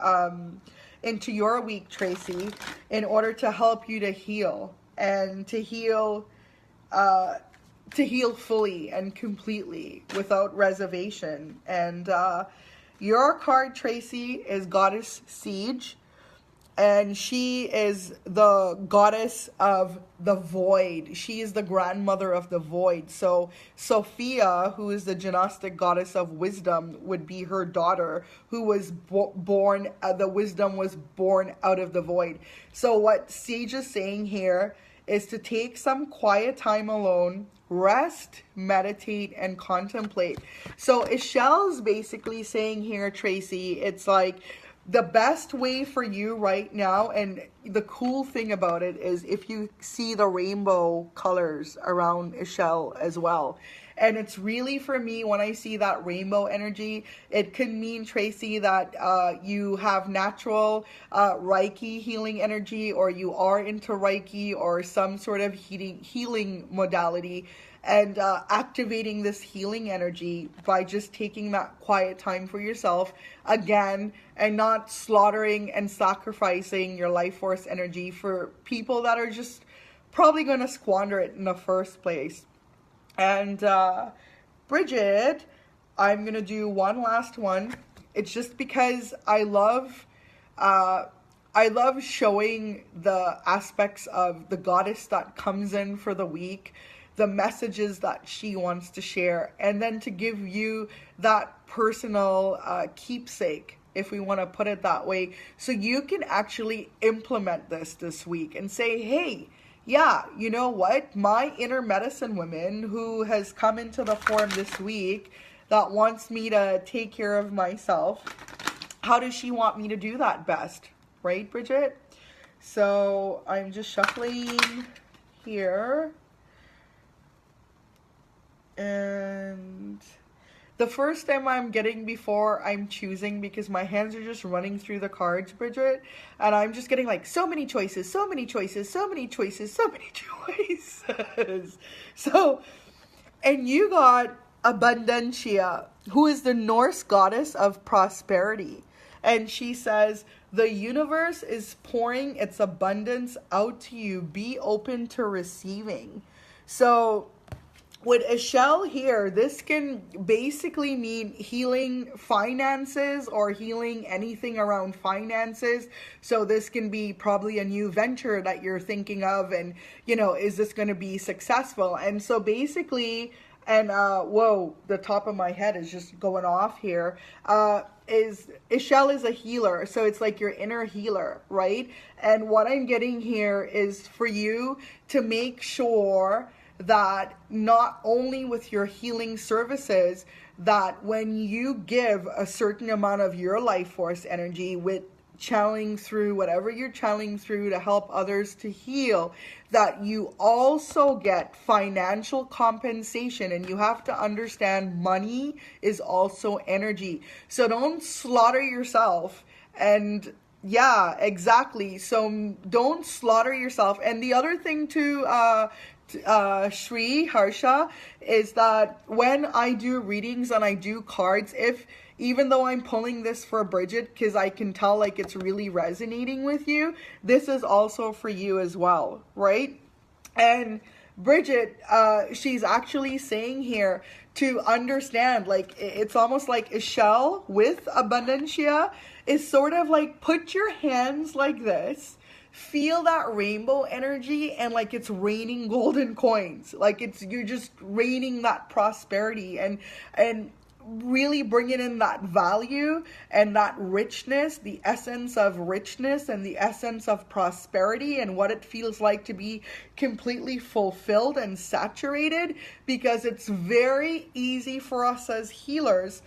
week, Tracy, in order to help you to heal and to heal fully and completely without reservation. And your card, Tracy, is Goddess Siege. and she is the goddess of the void. She is the grandmother of the void. So Sophia, who is the gnostic goddess of wisdom, would be her daughter, who was born, the wisdom was born out of the void. So what Sage is saying here is to take some quiet time alone, rest, meditate, and contemplate. So Ixchel's basically saying here, Tracy, it's like, the best way for you right now, and the cool thing about it is if you see the rainbow colors around Ixchel as well. And it's really, for me, when I see that rainbow energy, it can mean, Tracy, that you have natural Reiki healing energy, or you are into Reiki or some sort of healing modality, and activating this healing energy by just taking that quiet time for yourself again, and not slaughtering and sacrificing your life force energy for people that are just probably going to squander it in the first place. And Bridget, I'm going to do one last one. It's just because I love showing the aspects of the goddess that comes in for the week, the messages that she wants to share, and then to give you that personal keepsake, if we want to put it that way, so you can actually implement this week and say, hey, yeah, you know what? My inner medicine woman who has come into the form this week that wants me to take care of myself, how does she want me to do that best? Right, Bridget? So I'm just shuffling here. And the first time I'm getting before I'm choosing, because my hands are just running through the cards, Bridget, and I'm just getting like so many choices, so many choices, so many choices, so many choices. So, and you got Abundantia, who is the Norse goddess of prosperity. And she says, the universe is pouring its abundance out to you. Be open to receiving. So with Ixchel here, this can basically mean healing finances or healing anything around finances. So this can be probably a new venture that you're thinking of, and, you know, is this going to be successful? And so basically, and whoa, the top of my head is just going off here, is Ixchel is a healer. So it's like your inner healer, right? And what I'm getting here is for you to make sure that not only with your healing services, that when you give a certain amount of your life force energy with channeling through whatever you're channeling through to help others to heal, that you also get financial compensation. And you have to understand money is also energy. So don't slaughter yourself. And yeah, exactly. So don't slaughter yourself. And the other thing too, Shri Harsha, is that when I do readings and I do cards, even though I'm pulling this for Bridget, because I can tell like it's really resonating with you, this is also for you as well, right? And Bridget, she's actually saying here to understand, like, it's almost like Ixchel with Abundantia is sort of like, put your hands like this, feel that rainbow energy, and like it's raining golden coins, like you're just raining that prosperity, and really bringing in that value and that richness, the essence of richness and the essence of prosperity, and what it feels like to be completely fulfilled and saturated. Because it's very easy for us as healers,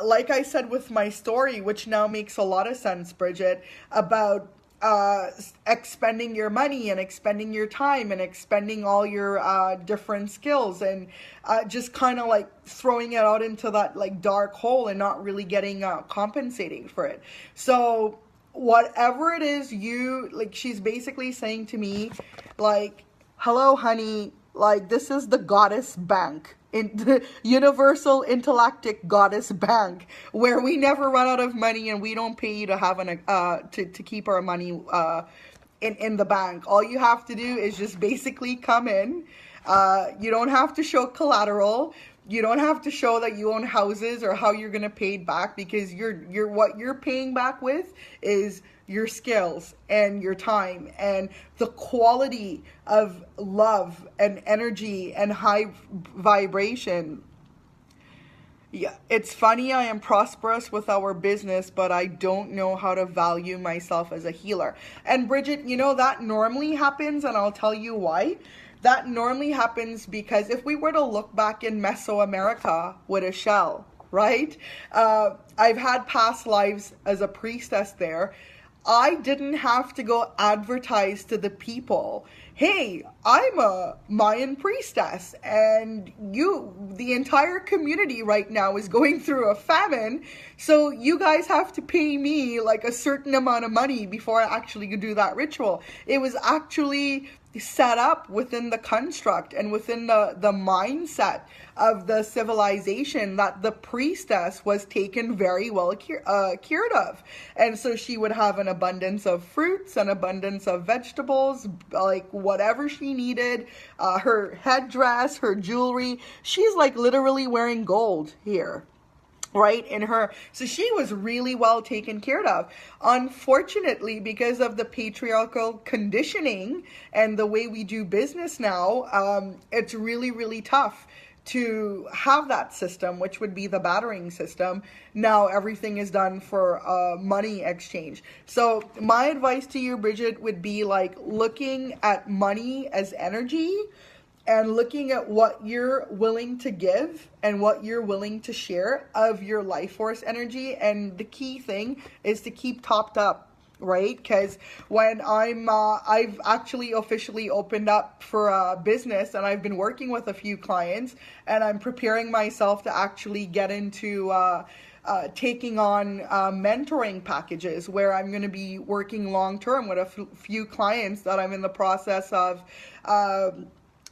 like I said with my story, which now makes a lot of sense, Bridget, about expending your money and expending your time and expending all your different skills, and just kind of like throwing it out into that like dark hole and not really getting compensating for it. So whatever it is you like, she's basically saying to me like, hello honey, like this is the goddess bank, in the universal intergalactic goddess bank, where we never run out of money, and we don't pay you to have to keep our money in the bank. All you have to do is just basically come in. You don't have to show collateral. You don't have to show that you own houses or how you're going to pay it back, because what you're paying back with is your skills and your time and the quality of love and energy and high vibration. Yeah, it's funny, I am prosperous with our business, but I don't know how to value myself as a healer. And Bridget, that normally happens, and I'll tell you why. That normally happens because if we were to look back in Mesoamerica with Ixchel, right? I've had past lives as a priestess there. I didn't have to go advertise to the people, hey, I'm a Mayan priestess, and the entire community right now is going through a famine, so you guys have to pay me like a certain amount of money before I actually do that ritual. It was actually set up within the construct and within the mindset of the civilization that the priestess was taken very well cured of. And so she would have an abundance of fruits, an abundance of vegetables, like whatever she needed, her headdress, her jewelry. She's like literally wearing gold here. Right, in her. So she was really well taken care of. Unfortunately, because of the patriarchal conditioning and the way we do business now, it's really, really tough to have that system, which would be the bartering system. Now everything is done for money exchange. So my advice to you, Bridget, would be like looking at money as energy, and looking at what you're willing to give and what you're willing to share of your life force energy. And the key thing is to keep topped up, right? Because when I've actually officially opened up for a business, and I've been working with a few clients, and I'm preparing myself to actually get into taking on mentoring packages where I'm going to be working long term with a few clients that I'm in the process of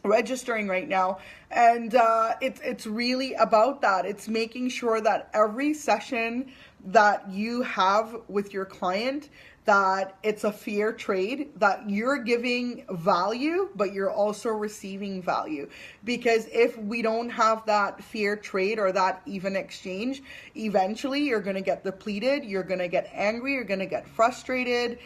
registering right now. And it's really about that. It's making sure that every session that you have with your client, that it's a fair trade, that you're giving value, but you're also receiving value. Because if we don't have that fair trade or that even exchange, eventually you're going to get depleted, you're going to get angry, you're going to get frustrated,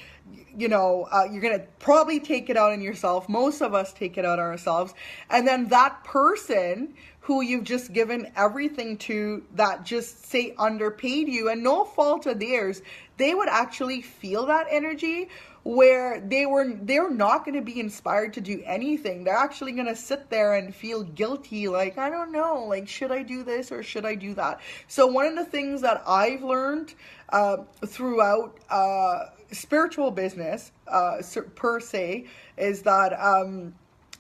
you're going to probably take it out on yourself. Most of us take it out on ourselves. And then that person who you've just given everything to, that just say underpaid you, and no fault of theirs, they would actually feel that energy where they're not going to be inspired to do anything. They're actually going to sit there and feel guilty, like, I don't know, like, should I do this or should I do that? So one of the things that I've learned throughout spiritual business per se is that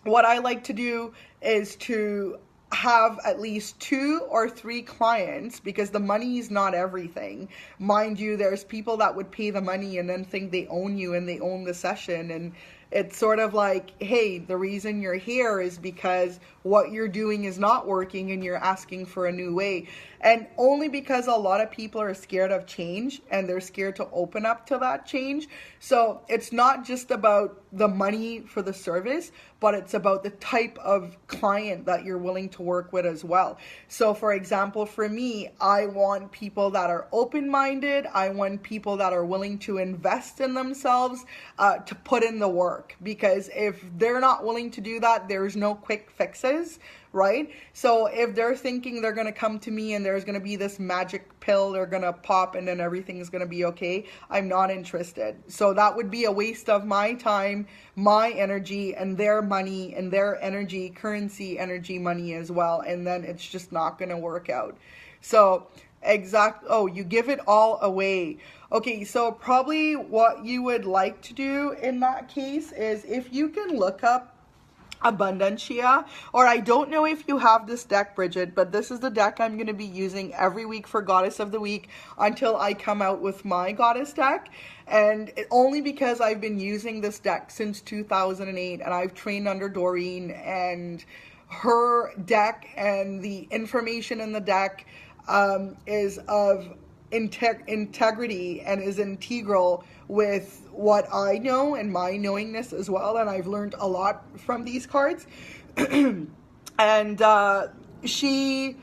what I like to do is to have at least 2 or 3 clients, because the money is not everything. Mind you, there's people that would pay the money and then think they own you and they own the session. And it's sort of like, hey, the reason you're here is because what you're doing is not working and you're asking for a new way. And only because a lot of people are scared of change and they're scared to open up to that change. So it's not just about the money for the service, but it's about the type of client that you're willing to work with as well. So for example, for me, I want people that are open-minded. I want people that are willing to invest in themselves, to put in the work. Because if they're not willing to do that, there's no quick fixes, right? So if they're thinking they're going to come to me and there's going to be this magic pill they're going to pop and then everything is going to be okay, I'm not interested. So that would be a waste of my time, my energy, and their money and their energy, currency, energy, money as well. And then it's just not going to work out. So you give it all away. Okay, so probably what you would like to do in that case is, if you can look up Abundancia, or I don't know if you have this deck, Bridget, but this is the deck I'm going to be using every week for Goddess of the Week until I come out with my Goddess deck. And only because I've been using this deck since 2008, and I've trained under Doreen, and her deck and the information in the deck is of integrity and is integral with what I know and my knowingness as well. And I've learned a lot from these cards. And she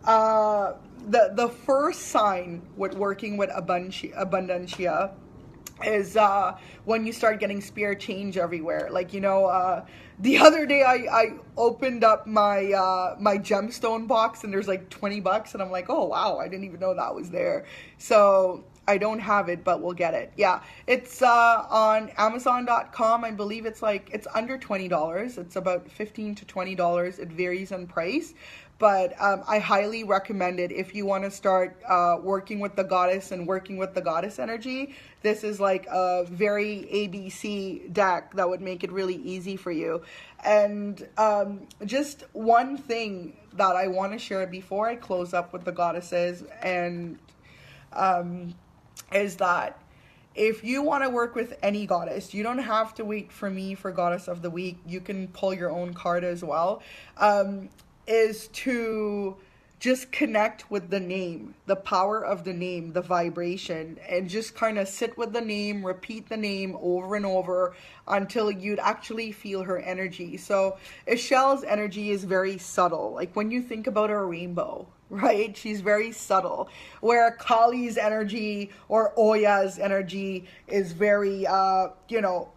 the first sign with working with abundancia is when you start getting spare change everywhere. Like, the other day I opened up my gemstone box and there's like $20 and I'm like, oh wow, I didn't even know that was there. So I don't have it, but we'll get it. Yeah, it's on Amazon.com. I believe it's under $20. It's about $15 to $20. It varies in price. But I highly recommend it if you want to start working with the goddess and working with the goddess energy. This is like a very ABC deck that would make it really easy for you. And just one thing that I want to share before I close up with the goddesses and is that if you want to work with any goddess, you don't have to wait for me for Goddess of the Week. You can pull your own card as well. Is to just connect with the name, the power of the name, the vibration, and just kind of sit with the name, repeat the name over and over until you'd actually feel her energy. So Ixchel's energy is very subtle. Like when you think about a rainbow, right? She's very subtle. Where Kali's energy or Oya's energy is very,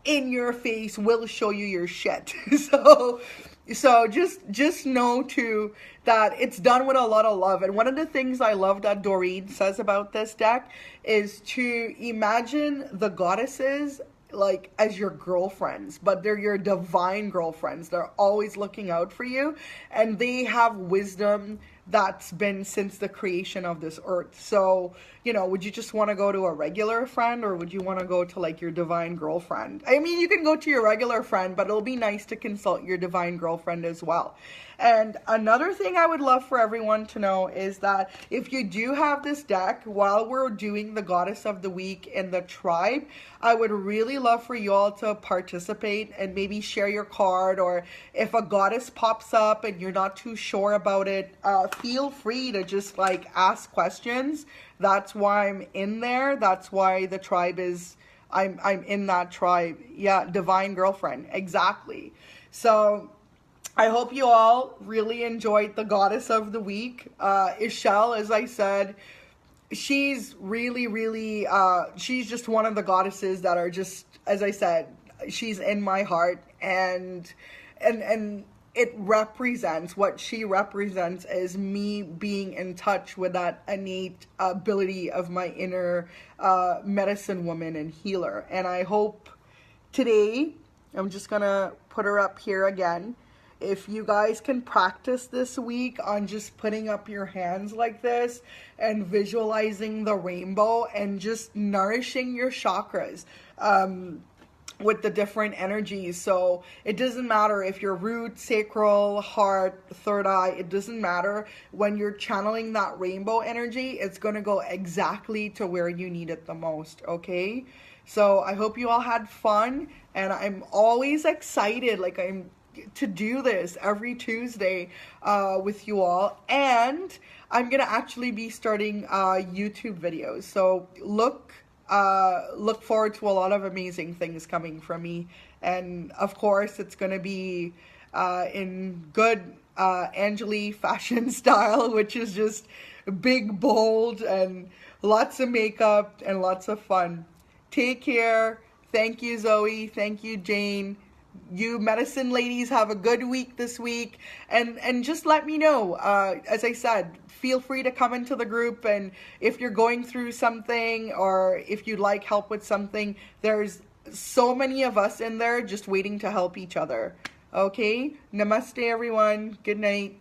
in your face, will show you your shit. So just know too that it's done with a lot of love. And one of the things I love that Doreen says about this deck is to imagine the goddesses like as your girlfriends, but they're your divine girlfriends. They're always looking out for you and they have wisdom that's been since the creation of this earth. So, would you just want to go to a regular friend or would you want to go to like your divine girlfriend? I mean, you can go to your regular friend, but it'll be nice to consult your divine girlfriend as well. And another thing I would love for everyone to know is that if you do have this deck while we're doing the Goddess of the Week in the tribe, I would really love for you all to participate and maybe share your card, or if a goddess pops up and you're not too sure about it, feel free to just like ask questions. That's why I'm in there. That's why the tribe is, I'm in that tribe. Yeah, divine girlfriend. Exactly. So I hope you all really enjoyed the Goddess of the Week. Ixchel, as I said, she's really, really, she's just one of the goddesses that are just, as I said, she's in my heart, and it represents, what she represents is me being in touch with that innate ability of my inner medicine woman and healer. And I hope today, I'm just gonna put her up here again, if you guys can practice this week on just putting up your hands like this and visualizing the rainbow and just nourishing your chakras with the different energies. So it doesn't matter if you're root, sacral, heart, third eye, it doesn't matter. When you're channeling that rainbow energy, it's going to go exactly to where you need it the most, okay? So I hope you all had fun, and I'm always excited, to do this every Tuesday with you all. And I'm gonna actually be starting YouTube videos, so look forward to a lot of amazing things coming from me. And of course it's gonna be in good Angeli fashion style, which is just big, bold, and lots of makeup and lots of fun. Take care. Thank you, Zoe. Thank you, Jane. You medicine ladies have a good week this week, and just let me know. As I said, feel free to come into the group, and if you're going through something or if you'd like help with something, there's so many of us in there just waiting to help each other. Okay? Namaste, everyone. Good night.